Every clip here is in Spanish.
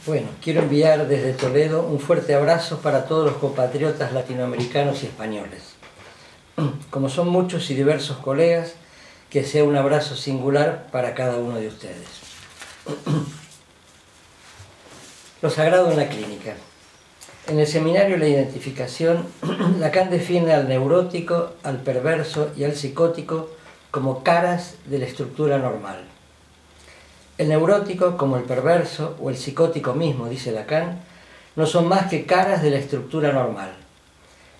Bueno, quiero enviar desde Toledo un fuerte abrazo para todos los compatriotas latinoamericanos y españoles. Como son muchos y diversos colegas, que sea un abrazo singular para cada uno de ustedes. Lo sagrado en la clínica. En el seminario La Identificación, Lacan define al neurótico, al perverso y al psicótico como caras de la estructura normal. El neurótico, como el perverso o el psicótico mismo, dice Lacan, no son más que caras de la estructura normal.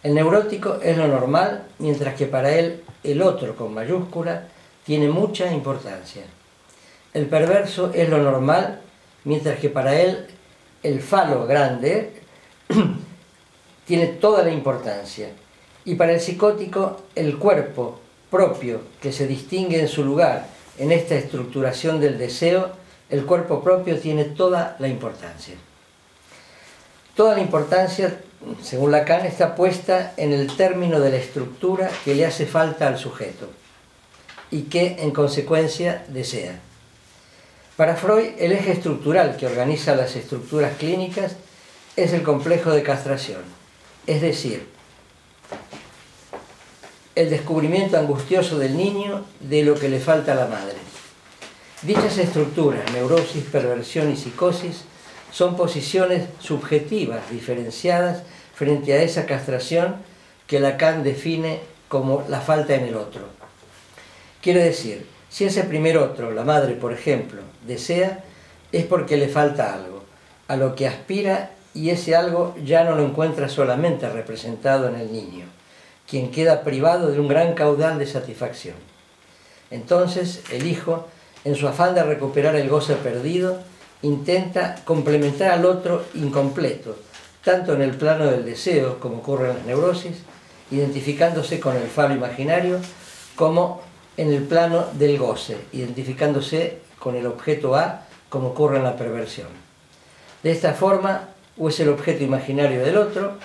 El neurótico es lo normal, mientras que para él el otro, con mayúscula, tiene mucha importancia. El perverso es lo normal, mientras que para él el falo grande tiene toda la importancia. Y para el psicótico, el cuerpo propio que se distingue en su lugar en esta estructuración del deseo, el cuerpo propio tiene toda la importancia. Toda la importancia, según Lacan, está puesta en el término de la estructura que le hace falta al sujeto y que, en consecuencia, desea. Para Freud, el eje estructural que organiza las estructuras clínicas es el complejo de castración, es decir, el descubrimiento angustioso del niño de lo que le falta a la madre. Dichas estructuras, neurosis, perversión y psicosis, son posiciones subjetivas diferenciadas frente a esa castración que Lacan define como la falta en el otro. Quiere decir, si ese primer otro, la madre por ejemplo, desea, es porque le falta algo, a lo que aspira, y ese algo ya no lo encuentra solamente representado en el niño, quien queda privado de un gran caudal de satisfacción. Entonces el hijo, en su afán de recuperar el goce perdido, intenta complementar al otro incompleto, tanto en el plano del deseo, como ocurre en las neurosis, identificándose con el falo imaginario, como en el plano del goce, identificándose con el objeto A, como ocurre en la perversión. De esta forma, o es el objeto imaginario del otro,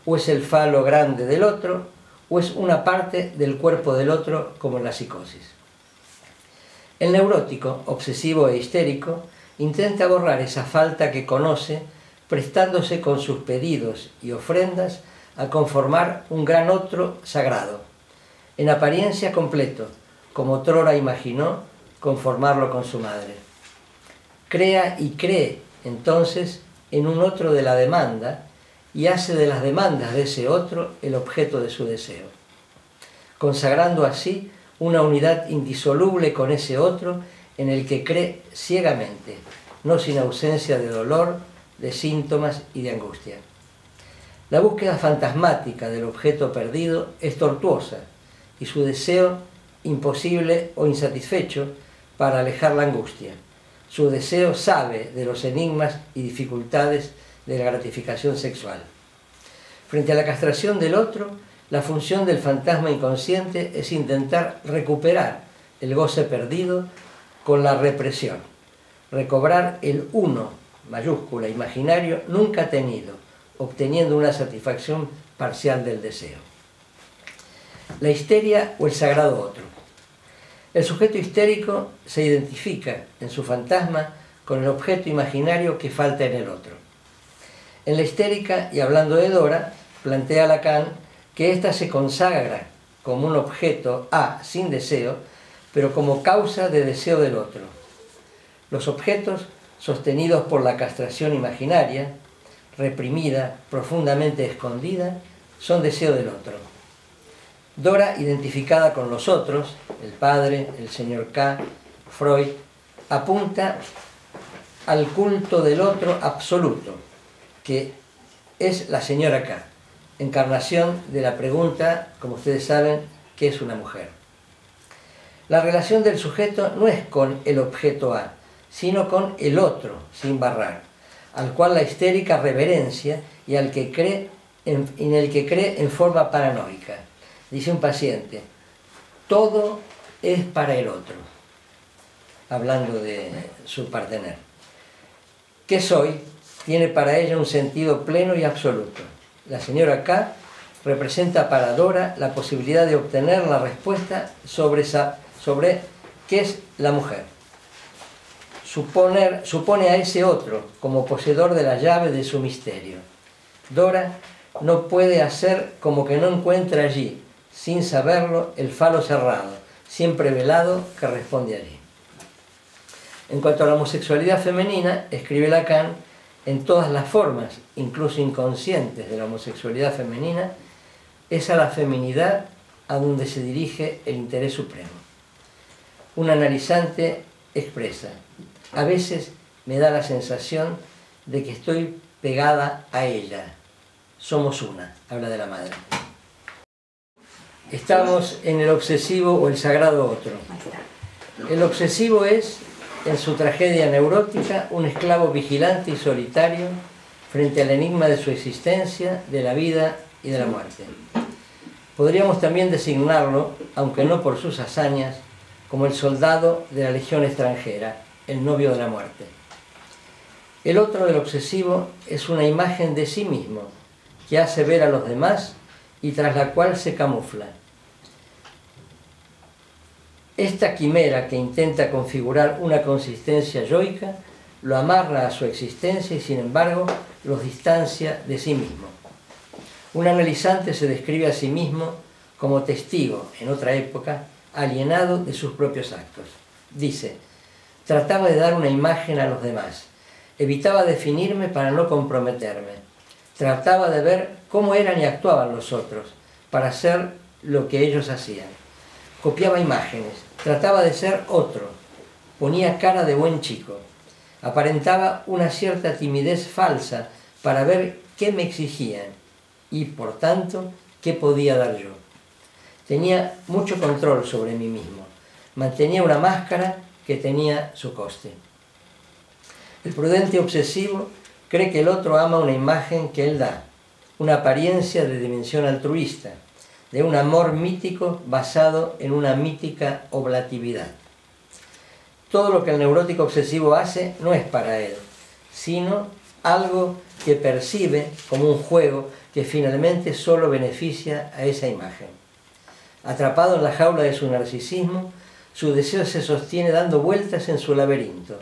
o es el falo grande del otro, o es una parte del cuerpo del otro, como en la psicosis. El neurótico, obsesivo e histérico, intenta borrar esa falta que conoce, prestándose con sus pedidos y ofrendas a conformar un gran otro sagrado, en apariencia completo, como otrora imaginó conformarlo con su madre. Crea y cree, entonces, en un otro de la demanda, y hace de las demandas de ese otro el objeto de su deseo, consagrando así una unidad indisoluble con ese otro en el que cree ciegamente, no sin ausencia de dolor, de síntomas y de angustia. La búsqueda fantasmática del objeto perdido es tortuosa y su deseo imposible o insatisfecho para alejar la angustia. Su deseo sabe de los enigmas y dificultades de la gratificación sexual. Frente a la castración del otro, la función del fantasma inconsciente es intentar recuperar el goce perdido con la represión, recobrar el uno, mayúscula, imaginario, nunca tenido, obteniendo una satisfacción parcial del deseo. La histeria o el sagrado otro. El sujeto histérico se identifica en su fantasma con el objeto imaginario que falta en el otro. En la histérica, y hablando de Dora, plantea Lacan que ésta se consagra como un objeto A sin deseo, pero como causa de deseo del otro. Los objetos sostenidos por la castración imaginaria, reprimida, profundamente escondida, son deseo del otro. Dora, identificada con los otros, el padre, el señor K, Freud, apunta al culto del otro absoluto, que es la señora K, encarnación de la pregunta, como ustedes saben, ¿qué es una mujer? La relación del sujeto no es con el objeto A, sino con el otro, sin barrar, al cual la histérica reverencia y en el que cree en forma paranoica. Dice un paciente, todo es para el otro, hablando de su partener. ¿Qué soy? Tiene para ella un sentido pleno y absoluto. La señora K representa para Dora la posibilidad de obtener la respuesta sobre qué es la mujer. supone a ese otro como poseedor de la llave de su misterio. Dora no puede hacer como que no encuentra allí, sin saberlo, el falo cerrado, siempre velado, que responde allí. En cuanto a la homosexualidad femenina, escribe Lacan, en todas las formas, incluso inconscientes, de la homosexualidad femenina, es a la feminidad a donde se dirige el interés supremo. Un analizante expresa: a veces me da la sensación de que estoy pegada a ella. Somos una, habla de la madre. Estamos en el obsesivo o el sagrado otro. El obsesivo es, en su tragedia neurótica, un esclavo vigilante y solitario frente al enigma de su existencia, de la vida y de la muerte. Podríamos también designarlo, aunque no por sus hazañas, como el soldado de la legión extranjera, el novio de la muerte. El otro del obsesivo es una imagen de sí mismo, que hace ver a los demás y tras la cual se camufla. Esta quimera que intenta configurar una consistencia yoica lo amarra a su existencia y sin embargo los distancia de sí mismo. Un analizante se describe a sí mismo como testigo, en otra época, alienado de sus propios actos. Dice: trataba de dar una imagen a los demás, evitaba definirme para no comprometerme, trataba de ver cómo eran y actuaban los otros, para hacer lo que ellos hacían. Copiaba imágenes, trataba de ser otro, ponía cara de buen chico, aparentaba una cierta timidez falsa para ver qué me exigían y, por tanto, qué podía dar yo. Tenía mucho control sobre mí mismo, mantenía una máscara que tenía su coste. El prudente obsesivo cree que el otro ama una imagen que él da, una apariencia de dimensión altruista, de un amor mítico basado en una mítica oblatividad. Todo lo que el neurótico obsesivo hace no es para él, sino algo que percibe como un juego que finalmente solo beneficia a esa imagen. Atrapado en la jaula de su narcisismo, su deseo se sostiene dando vueltas en su laberinto,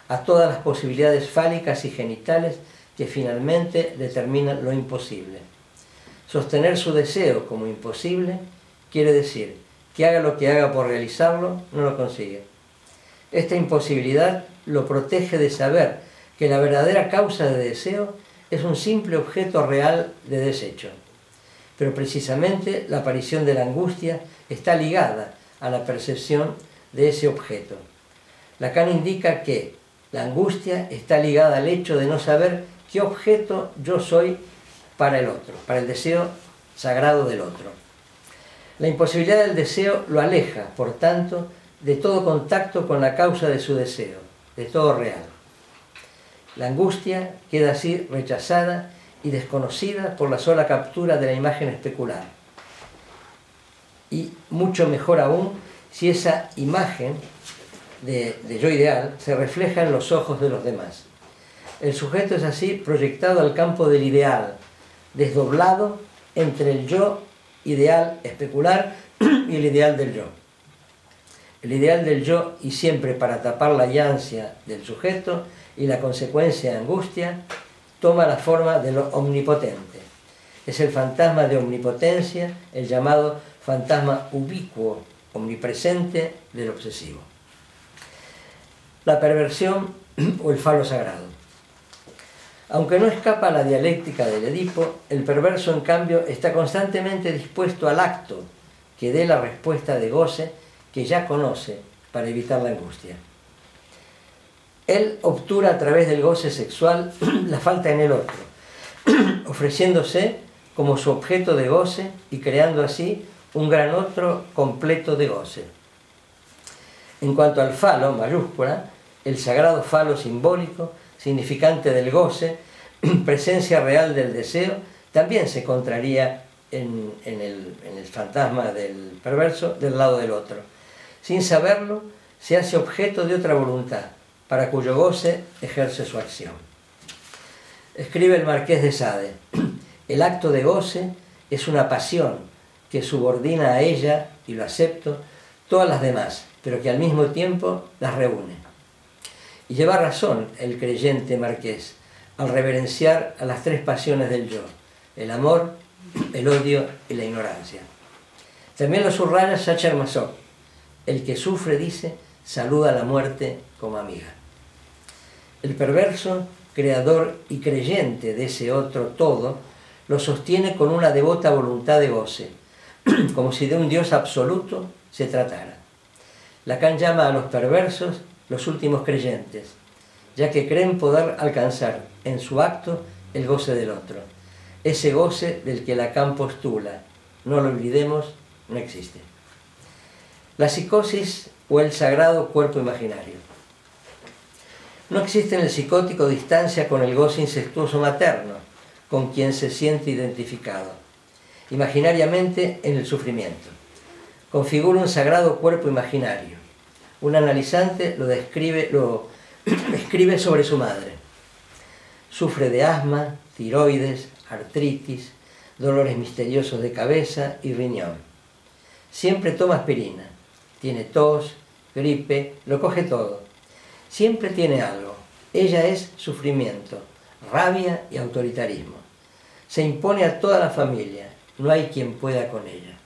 a todas las posibilidades fálicas y genitales que finalmente determinan lo imposible. Sostener su deseo como imposible quiere decir que haga lo que haga por realizarlo, no lo consigue. Esta imposibilidad lo protege de saber que la verdadera causa de deseo es un simple objeto real de desecho. Pero precisamente la aparición de la angustia está ligada a la percepción de ese objeto. Lacan indica que la angustia está ligada al hecho de no saber qué objeto yo soy para el otro, para el deseo sagrado del otro. La imposibilidad del deseo lo aleja, por tanto, de todo contacto con la causa de su deseo, de todo real. La angustia queda así rechazada y desconocida por la sola captura de la imagen especular. Y mucho mejor aún si esa imagen de yo ideal se refleja en los ojos de los demás. El sujeto es así proyectado al campo del ideal, desdoblado entre el yo ideal especular y el ideal del yo. El ideal del yo, y siempre para tapar la ansia del sujeto y la consecuencia de angustia, toma la forma de lo omnipotente. Es el fantasma de omnipotencia, el llamado fantasma ubicuo, omnipresente del obsesivo. La perversión o el falo sagrado. Aunque no escapa a la dialéctica del Edipo, el perverso, en cambio, está constantemente dispuesto al acto que dé la respuesta de goce que ya conoce para evitar la angustia. Él obtura a través del goce sexual la falta en el otro, ofreciéndose como su objeto de goce y creando así un gran otro completo de goce. En cuanto al falo, mayúscula, el sagrado falo simbólico, significante del goce, presencia real del deseo, también se encontraría en el fantasma del perverso del lado del otro. Sin saberlo, se hace objeto de otra voluntad, para cuyo goce ejerce su acción. Escribe el Marqués de Sade: el acto de goce es una pasión que subordina a ella, y lo acepto, todas las demás, pero que al mismo tiempo las reúne. Y lleva razón el creyente Marqués al reverenciar a las tres pasiones del yo: el amor, el odio y la ignorancia. También lo subraya Sacher-Masoch: el que sufre, dice, saluda a la muerte como amiga. El perverso, creador y creyente de ese otro todo, lo sostiene con una devota voluntad de goce, como si de un Dios absoluto se tratara. Lacan llama a los perversos los últimos creyentes, ya que creen poder alcanzar en su acto el goce del otro. Ese goce del que Lacan postula, no lo olvidemos, no existe. La psicosis o el sagrado cuerpo imaginario. No existe en el psicótico distancia con el goce incestuoso materno, con quien se siente identificado. Imaginariamente en el sufrimiento. Configura un sagrado cuerpo imaginario. Un analizante lo escribe sobre su madre. Sufre de asma, tiroides, artritis, dolores misteriosos de cabeza y riñón. Siempre toma aspirina. Tiene tos, gripe, lo coge todo. Siempre tiene algo. Ella es sufrimiento, rabia y autoritarismo. Se impone a toda la familia. No hay quien pueda con ella.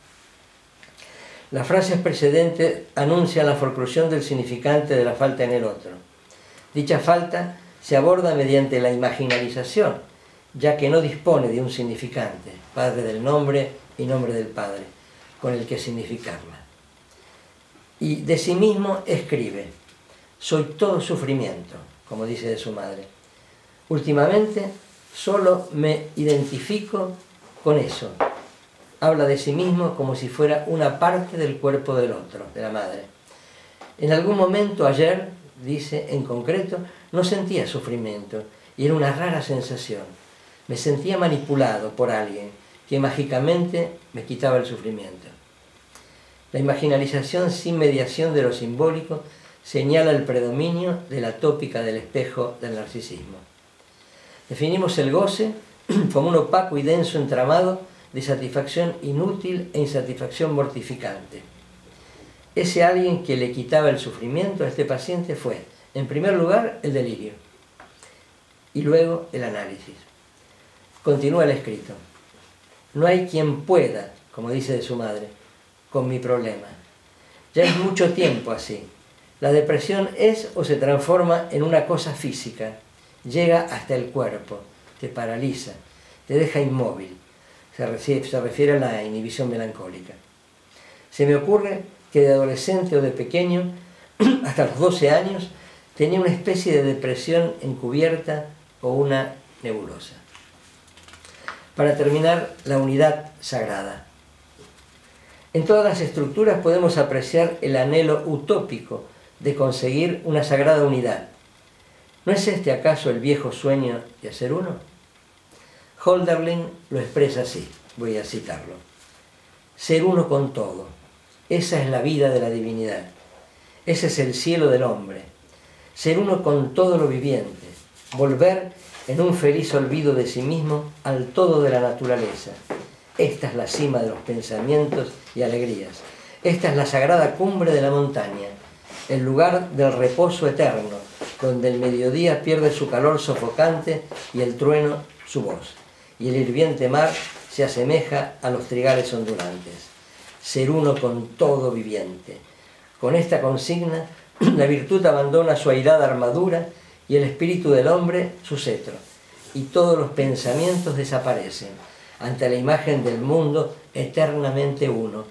Las frases precedentes anuncian la forclusión del significante de la falta en el otro. Dicha falta se aborda mediante la imaginarización, ya que no dispone de un significante, padre del nombre y nombre del padre, con el que significarla. Y de sí mismo escribe: soy todo sufrimiento, como dice de su madre. Últimamente solo me identifico con eso. Habla de sí mismo como si fuera una parte del cuerpo del otro, de la madre. En algún momento ayer, dice en concreto, no sentía sufrimiento y era una rara sensación. Me sentía manipulado por alguien que mágicamente me quitaba el sufrimiento. La imaginalización sin mediación de lo simbólico señala el predominio de la tópica del espejo del narcisismo. Definimos el goce como un opaco y denso entramado de satisfacción inútil e insatisfacción mortificante. Ese alguien que le quitaba el sufrimiento a este paciente fue, en primer lugar, el delirio y luego el análisis. Continúa el escrito: no hay quien pueda, como dice de su madre, con mi problema. Ya es mucho tiempo así. La depresión es o se transforma en una cosa física, llega hasta el cuerpo, te paraliza, te deja inmóvil. Se refiere a la inhibición melancólica. Se me ocurre que de adolescente o de pequeño, hasta los 12 años, tenía una especie de depresión encubierta o una nebulosa. Para terminar, la unidad sagrada. En todas las estructuras podemos apreciar el anhelo utópico de conseguir una sagrada unidad. ¿No es este acaso el viejo sueño de hacer uno? Hölderlin lo expresa así, voy a citarlo: ser uno con todo, esa es la vida de la divinidad, ese es el cielo del hombre, ser uno con todo lo viviente, volver en un feliz olvido de sí mismo al todo de la naturaleza. Esta es la cima de los pensamientos y alegrías, esta es la sagrada cumbre de la montaña, el lugar del reposo eterno, donde el mediodía pierde su calor sofocante y el trueno su voz, y el hirviente mar se asemeja a los trigales ondulantes. Ser uno con todo viviente. Con esta consigna, la virtud abandona su airada armadura y el espíritu del hombre su cetro, y todos los pensamientos desaparecen ante la imagen del mundo eternamente uno,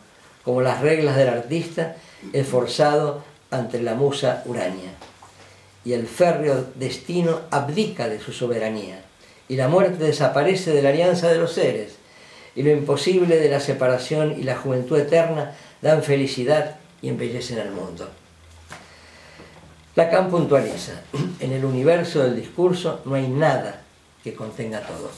como las reglas del artista esforzado ante la musa Urania. Y el férreo destino abdica de su soberanía, y la muerte desaparece de la alianza de los seres, y lo imposible de la separación y la juventud eterna dan felicidad y embellecen al mundo. Lacan puntualiza: en el universo del discurso no hay nada que contenga todo.